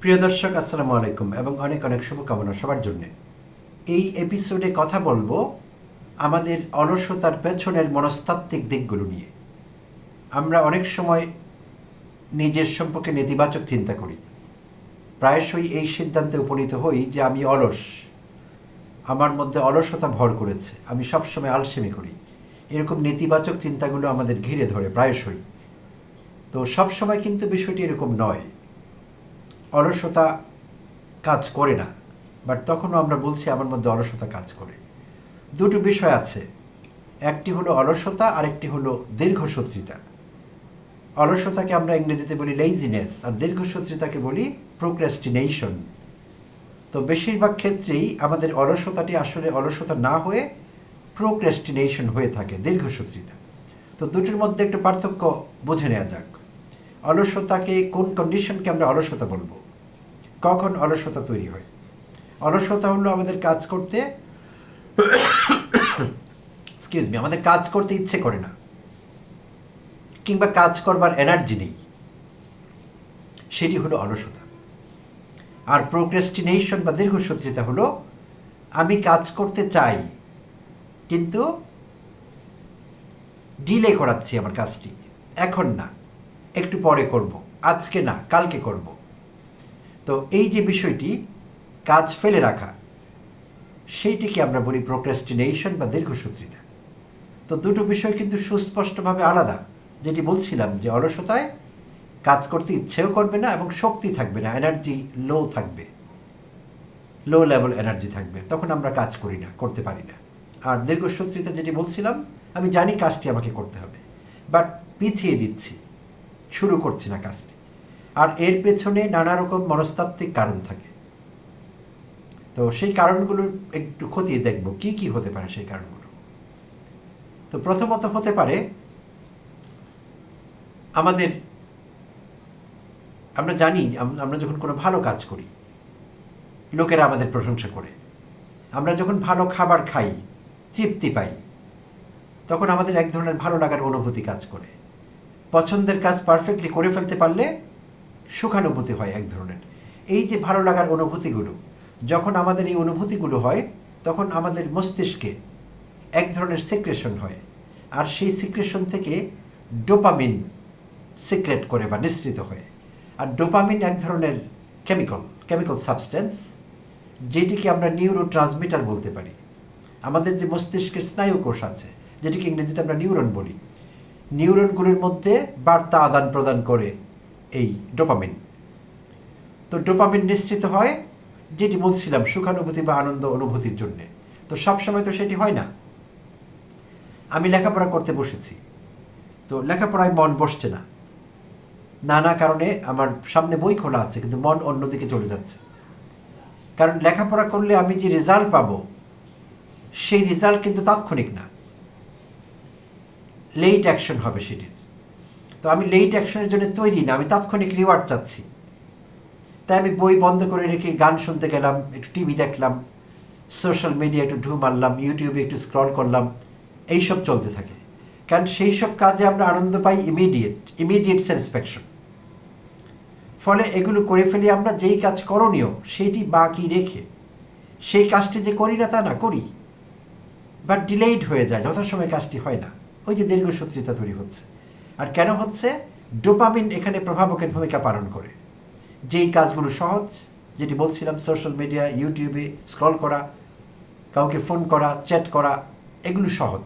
প্রিয় দর্শক, আসসালামু আলাইকুম এবং অনেক অনেক শুভকামনা সবার জন্য। এই এপিসোডে কথা বলবো আমাদের অলসতার পেছনের মনস্তাত্ত্বিক দিকগুলো নিয়ে। আমরা অনেক সময় নিজের সম্পর্কে নেতিবাচক চিন্তা করি, প্রায়শই এই সিদ্ধান্তে উপনীত হই যে আমি অলস, আমার মধ্যে অলসতা ভর করেছে, আমি সবসময় আলসেমি করি। এরকম নেতিবাচক চিন্তাগুলো আমাদের ঘিরে ধরে প্রায়শই। তো সবসময় কিন্তু বিষয়টি এরকম নয়, অলসতা কাজ করে না, বাট তখনও আমরা বলছি আমার মধ্যে অলসতা কাজ করে। দুটো বিষয় আছে, একটি হলো অলসতা, আরেকটি হলো দীর্ঘসূত্রিতা। অলসতাকে আমরা ইংরেজিতে বলি লেজিনেস, আর দীর্ঘসূত্রিতাকে বলি প্রোক্রাস্টিনেশন। তো বেশিরভাগ ক্ষেত্রেই আমাদের অলসতাটি আসলে অলসতা না হয়ে প্রোক্রাস্টিনেশন হয়ে থাকে, দীর্ঘসূত্রিতা। তো দুটোর মধ্যে একটু পার্থক্য বুঝে নেওয়া যাক। অলসতাকে, কোন কন্ডিশনকে আমরা অলসতা বলবো, কখন অলসতা তৈরি হয়? অলসতা হলো আমাদের কাজ করতে আমাদের কাজ করতে ইচ্ছে করে না, কিংবা কাজ করবার এনার্জি নেই, সেটি হলো অলসতা। আর প্রোক্রাস্টিনেশন বা দীর্ঘসূত্রিতা হলো আমি কাজ করতে চাই কিন্তু ডিলে করাচ্ছি আমার কাজটি, এখন না, একটু পরে করব, আজকে না, কালকে করব। তো এই যে বিষয়টি, কাজ ফেলে রাখা, সেইটিকে আমরা বলি প্রোক্রাস্টিনেশন বা দীর্ঘসূত্রিতা। তো দুটো বিষয় কিন্তু সুস্পষ্টভাবে আলাদা। যেটি বলছিলাম যে অলসতায় কাজ করতে ইচ্ছেও করবে না এবং শক্তি থাকবে না, এনার্জি লো থাকবে, লো লেভেল এনার্জি থাকবে, তখন আমরা কাজ করি না, করতে পারি না। আর দীর্ঘসূত্রিতা যেটি বলছিলাম, আমি জানি কাজটি আমাকে করতে হবে, বাট পিছিয়ে দিচ্ছি, শুরু করছি না কাজটি। আর এর পেছনে নানা রকম মনস্তাত্ত্বিক কারণ থাকে। তো সেই কারণগুলো একটু খতিয়ে দেখব কি কি হতে পারে সেই কারণগুলো। তো প্রথমত হতে পারে আমরা জানি আমরা যখন কোনো ভালো কাজ করি লোকেরা আমাদের প্রশংসা করে, আমরা যখন ভালো খাবার খাই, তৃপ্তি পাই, তখন আমাদের এক ধরনের ভালো লাগার অনুভূতি কাজ করে। পছন্দের কাজ পারফেক্টলি করে ফেলতে পারলে সুখানুভূতি হয় এক ধরনের। এই যে ভালো লাগার অনুভূতিগুলো, যখন আমাদের এই অনুভূতিগুলো হয়, তখন আমাদের মস্তিষ্কে এক ধরনের সিক্রেশন হয়, আর সেই সিক্রেশন থেকে ডোপামিন সিক্রেট করে বা নিঃসৃত হয়। আর ডোপামিন এক ধরনের কেমিক্যাল সাবস্টেন্স, যেটিকে আমরা নিউরো ট্রান্সমিটার বলতে পারি। আমাদের যে মস্তিষ্কের স্নায়ু কোষ আছে, যেটিকে ইংরেজিতে আমরা নিউরন বলি, নিউরনগুলোর মধ্যে বার্তা আদান প্রদান করে এই ডোপামিন। তো ডোপামিন নিঃসৃত হয়, যেটি বলছিলাম সুখানুভূতি বা আনন্দ অনুভূতির জন্যে। তো সবসময় তো সেটি হয় না। আমি লেখাপড়া করতে বসেছি, তো লেখাপড়ায় মন বসছে না, নানা কারণে আমার সামনে বই খোলা আছে কিন্তু মন অন্যদিকে চলে যাচ্ছে। কারণ লেখাপড়া করলে আমি যে রেজাল্ট পাবো, সেই রেজাল্ট কিন্তু তাৎক্ষণিক না, লেট অ্যাকশন হবে সেটির। তো আমি লেট অ্যাকশনের জন্য তৈরি না, আমি তাৎক্ষণিক রিওয়ার্ড চাচ্ছি। তাই আমি বই বন্ধ করে রেখে গান শুনতে গেলাম, একটু টিভি দেখলাম, সোশ্যাল মিডিয়া একটু ঢু মারলাম, ইউটিউবে একটু স্ক্রল করলাম, এইসব চলতে থাকে। কারণ সেই সব কাজে আমরা আনন্দ পাই ইমিডিয়েট স্যাটিসফ্যাকশন। ফলে এগুলো করে ফেলি আমরা, যেই কাজ করণীয় সেইটি বাকি রেখে সেই কাজটি যে করি না তা না, করি, বাট ডিলেইড হয়ে যায়, যথাসময়ে কাজটি হয় না। ওই যে দীর্ঘসূত্রিতা তৈরি হচ্ছে। আর কেন হচ্ছে? ডোপামিন এখানে প্রভাবকের ভূমিকা পালন করে। যেই কাজগুলো সহজ, যেটি বলছিলাম সোশ্যাল মিডিয়া, ইউটিউবে স্ক্রল করা, কাউকে ফোন করা, চ্যাট করা, এগুলো সহজ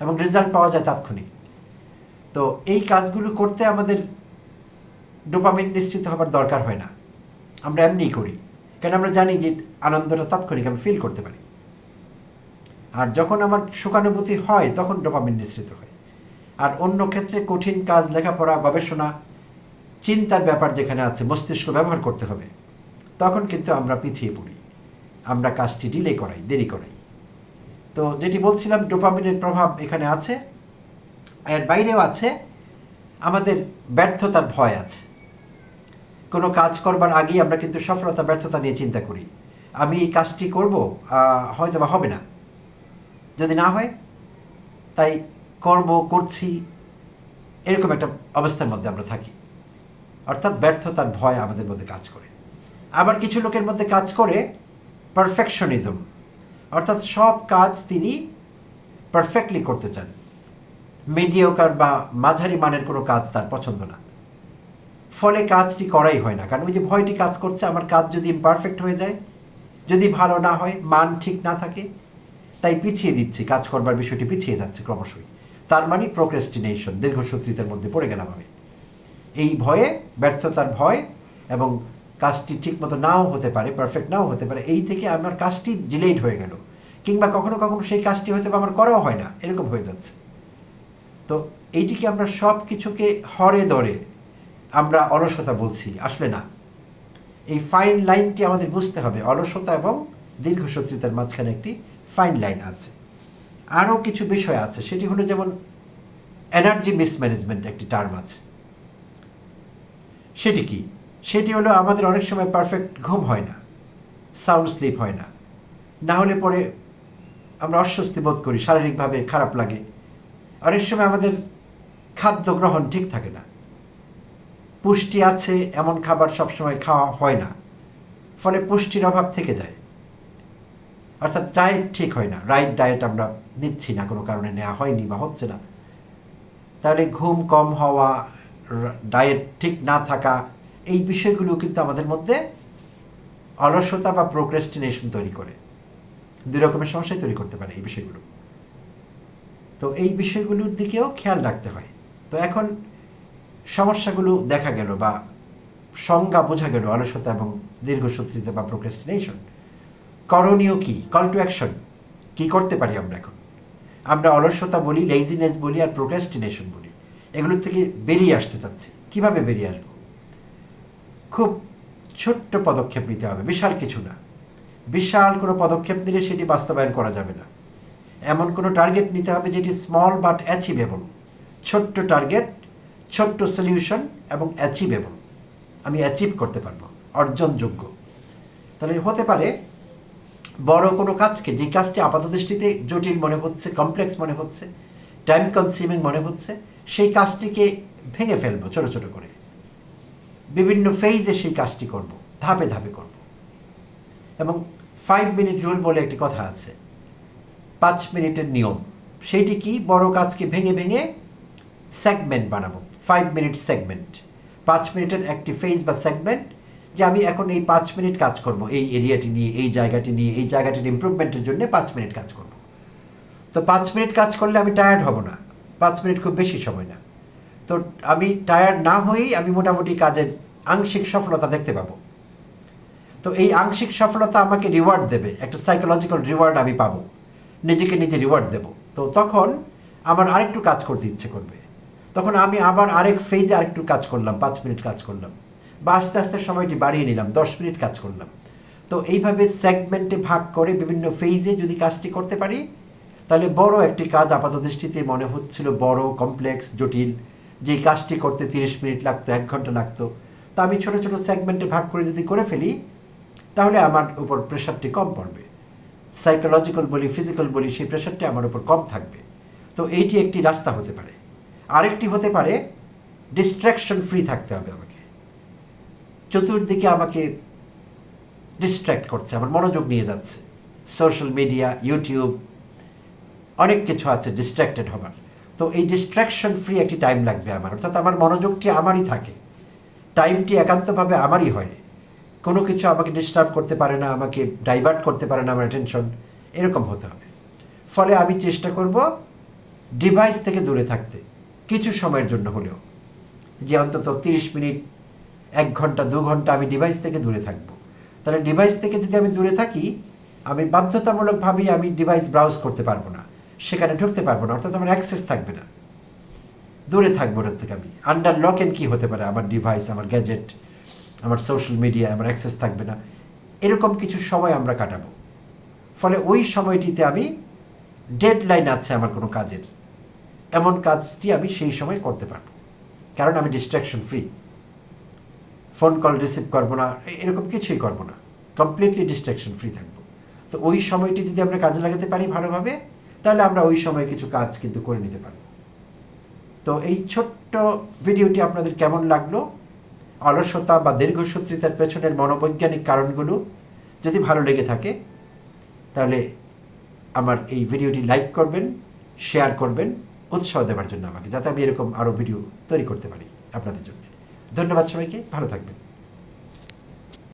এবং রেজাল্ট পাওয়া যায় তাৎক্ষণিক। তো এই কাজগুলো করতে আমাদের ডোপামিন নিশ্চিত হবার দরকার হয় না, আমরা এমনিই করি, কেন আমরা জানি যে আনন্দটা তাৎক্ষণিক আমি ফিল করতে পারি। আর যখন আমার সুখানুভূতি হয় তখন ডোপামিন নিঃসৃত হয়। আর অন্য ক্ষেত্রে কঠিন কাজ, লেখাপড়া, গবেষণা, চিন্তার ব্যাপার যেখানে আছে, মস্তিষ্ক ব্যবহার করতে হবে, তখন কিন্তু আমরা পিছিয়ে পড়ি, আমরা কাজটি ডিলে করাই, দেরি করাই। তো যেটি বলছিলাম, ডোপামিনের প্রভাব এখানে আছে। এর বাইরেও আছে আমাদের ব্যর্থতার ভয় আছে। কোনো কাজ করবার আগেই আমরা কিন্তু সফলতা ব্যর্থতা নিয়ে চিন্তা করি। আমি এই কাজটি করব, হয়তো বা হবে না, যদি না হয়, তাই করছি, এরকম একটা অবস্থার মধ্যে আমরা থাকি। অর্থাৎ ব্যর্থতার ভয় আমাদের মধ্যে কাজ করে। আবার কিছু লোকের মধ্যে কাজ করে পারফেকশনিজম, অর্থাৎ সব কাজ তিনি পারফেক্টলি করতে চান। মিডিওকার বা মাঝারি মানের কোনো কাজ তার পছন্দ না, ফলে কাজটি করাই হয় না। কারণ ওই যে ভয়টি কাজ করছে, আমার কাজ যদি ইমপারফেক্ট হয়ে যায়, যদি ভালো না হয়, মান ঠিক না থাকে, তাই পিছিয়ে দিচ্ছি, কাজ করবার বিষয়টি পিছিয়ে যাচ্ছে ক্রমশই। তার মানে প্রোক্রেস্টিনেশন, দীর্ঘসূত্রিতার মধ্যে পড়ে গেলাম আমি। এই ভয়ে, ব্যর্থতার ভয় এবং কাজটি ঠিকমতো নাও হতে পারে, পারফেক্ট নাও হতে পারে, এই থেকে আমার কাজটি ডিলেড হয়ে গেল, কিংবা কখনো কখনো সেই কাজটি হয়তো আমার করাও হয় না, এরকম হয়ে যাচ্ছে। তো এইটিকে আমরা সব কিছুকে হরে ধরে আমরা অলসতা বলছি, আসলে না। এই ফাইন লাইনটি আমাদের বুঝতে হবে, অলসতা এবং দীর্ঘসূত্রিতার মাঝখানে একটি ফাইন লাইন আছে। আরও কিছু বিষয় আছে, সেটি হলো যেমন এনার্জি মিসম্যানেজমেন্ট একটি টার্ম আছে। সেটি কি? সেটি হলো আমাদের অনেক সময় পারফেক্ট ঘুম হয় না, সাউন্ড স্লিপ হয় না, না হলে পরে আমরা অস্বস্তি বোধ করি, শারীরিকভাবে খারাপ লাগে। অনেক সময় আমাদের খাদ্য গ্রহণ ঠিক থাকে না, পুষ্টি আছে এমন খাবার সবসময় খাওয়া হয় না, ফলে পুষ্টির অভাব থেকে যায়। অর্থাৎ ডায়েট ঠিক হয় না, রাইট ডায়েট আমরা নিচ্ছি না, কোনো কারণে নেওয়া হয়নি বা হচ্ছে না। তাহলে ঘুম কম হওয়া, ডায়েট ঠিক না থাকা, এই বিষয়গুলো কিন্তু আমাদের মধ্যে অলসতা বা প্রোক্রেস্টিনেশন তৈরি করে, দুই রকমের সমস্যাই তৈরি করতে পারে এই বিষয়গুলো। তো এই বিষয়গুলোর দিকেও খেয়াল রাখতে হয়। তো এখন সমস্যাগুলো দেখা গেল বা সংজ্ঞা বোঝা গেল অলসতা এবং দীর্ঘসূত্রিতা বা প্রোক্রেস্টিনেশন। করণীয় কি? কল টু অ্যাকশন কী করতে পারি আমরা এখন? আমরা অলসতা বলি, লেজিনেস বলি, আর প্রোক্রেস্টিনেশন বলি। এগুলোর থেকে বেরিয়ে আসতে চাচ্ছি। কিভাবে বেরিয়ে আসবো? খুব ছোট্ট পদক্ষেপ নিতে হবে, বিশাল কিছু না। বিশাল কোনো পদক্ষেপ নিলে সেটি বাস্তবায়ন করা যাবে না। এমন কোনো টার্গেট নিতে হবে যেটি স্মল বাট অ্যাচিভেবল। ছোট্ট টার্গেট, ছোট্ট সলিউশন এবং অ্যাচিভেবল, আমি অ্যাচিভ করতে পারবো, অর্জনযোগ্য। তাহলে হতে পারে বড় কোনো কাজকে, যে কাজটি আপাতদৃষ্টিতে জটিল মনে হচ্ছে, কমপ্লেক্স মনে হচ্ছে, টাইম কনজিউমিং মনে হচ্ছে, সেই কাজটিকে ভেঙে ফেলবো ছোট ছোট করে, বিভিন্ন ফেজে সেই কাজটি করব, ধাপে ধাপে করব। এবং 5 মিনিট রুল বলে একটি কথা আছে, 5 মিনিটের নিয়ম। সেইটি কি? বড় কাজকে ভেঙে ভেঙে সেগমেন্ট বানাবো, 5 মিনিট সেগমেন্ট, 5 মিনিটের একটি ফেজ বা সেগমেন্ট, যে আমি এখন এই 5 মিনিট কাজ করব এই এরিয়াটি নিয়ে, এই জায়গাটি নিয়ে, এই জায়গাটির ইমপ্রুভমেন্টের জন্য 5 মিনিট কাজ করব। তো 5 মিনিট কাজ করলে আমি টায়ার্ড হব না, 5 মিনিট খুব বেশি সময় না। তো আমি টায়ার্ড না হয়েই আমি মোটামুটি কাজের আংশিক সফলতা দেখতে পাবো। তো এই আংশিক সফলতা আমাকে রিওয়ার্ড দেবে, একটা সাইকোলজিক্যাল রিওয়ার্ড আমি পাবো, নিজেকে নিজে রিওয়ার্ড দেব। তো তখন আমার আরেকটু কাজ করতে ইচ্ছে করবে, তখন আমি আবার আরেক ফেজে আরেকটু কাজ করলাম, 5 মিনিট কাজ করলাম, বা আস্তে আস্তে সময়টি বাড়িয়ে নিলাম, 10 মিনিট কাজ করলাম। তো এইভাবে সেগমেন্টে ভাগ করে বিভিন্ন ফেজে যদি কাজটি করতে পারি, তাহলে বড় একটি কাজ আপাতদৃষ্টিতে মনে হচ্ছিল বড়, কমপ্লেক্স, জটিল, যে কাজটি করতে 30 মিনিট লাগতো, 1 ঘন্টা লাগতো, তা আমি ছোটো ছোটো সেগমেন্টে ভাগ করে যদি করে ফেলি, তাহলে আমার উপর প্রেশারটি কম পড়বে। সাইকোলজিক্যাল বলি, ফিজিক্যাল বলি, সেই প্রেশারটি আমার উপর কম থাকবে। তো এইটি একটি রাস্তা হতে পারে। আরেকটি হতে পারে ডিস্ট্র্যাকশন ফ্রি থাকতে হবে আমাকে। চতুর্দিকে আমাকে ডিস্ট্র্যাক্ট করছে, আমার মনোযোগ নিয়ে যাচ্ছে, সোশ্যাল মিডিয়া, ইউটিউব, অনেক কিছু আছে ডিস্ট্র্যাক্টেড হবার। তো এই ডিস্ট্র্যাকশন ফ্রি একটি টাইম লাগবে আমার, অর্থাৎ আমার মনোযোগটি আমারই থাকে, টাইমটি একান্তভাবে আমারই হয়, কোনো কিছু আমাকে ডিস্টার্ব করতে পারে না, আমাকে ডাইভার্ট করতে পারে না আমার অ্যাটেনশন, এরকম হতে হবে। ফলে আমি চেষ্টা করব ডিভাইস থেকে দূরে থাকতে, কিছু সময়ের জন্য হলেও, যে অন্তত 30 মিনিট, 1 ঘন্টা, 2 ঘন্টা আমি ডিভাইস থেকে দূরে থাকব। তাহলে ডিভাইস থেকে যদি আমি দূরে থাকি, আমি বাধ্যতামূলকভাবেই আমি ডিভাইস ব্রাউজ করতে পারবো না, সেখানে ঢুকতে পারবো না, অর্থাৎ আমার অ্যাক্সেস থাকবে না, দূরে থাকবো ওটার থেকে। আমি আন্ডার লক এন্ড কি হতে পারে, আমার ডিভাইস, আমার গ্যাজেট, আমার সোশ্যাল মিডিয়া, আমার অ্যাক্সেস থাকবে না, এরকম কিছু সময় আমরা কাটাবো। ফলে ওই সময়টিতে আমি, ডেডলাইন আছে আমার কোনো কাজের, এমন কাজটি আমি সেই সময় করতে পারবো, কারণ আমি distraction free, phone call receive করবো না, এরকম কিছুই করবো না, কমপ্লিটলি ডিস্ট্র্যাকশন ফ্রি থাকবো। তো ওই সময়টি যদি আমরা কাজে লাগাতে পারি ভালোভাবে, তাহলে আমরা ওই সময় কিছু কাজ কিন্তু করে নিতে পারবো। তো এই ছোট্ট ভিডিওটি আপনাদের কেমন লাগলো? অলসতা বা দীর্ঘসূত্রিতার পেছনের মনোবৈজ্ঞানিক কারণগুলো যদি ভালো লেগে থাকে তাহলে আমার এই ভিডিওটি লাইক করবেন, শেয়ার করবেন উৎসাহ দেওয়ার জন্য আমাকে, যাতে আমি এরকম আরও ভিডিও তৈরি করতে পারি আপনাদের জন্য। ধন্যবাদ সবাইকে, ভালো থাকবেন।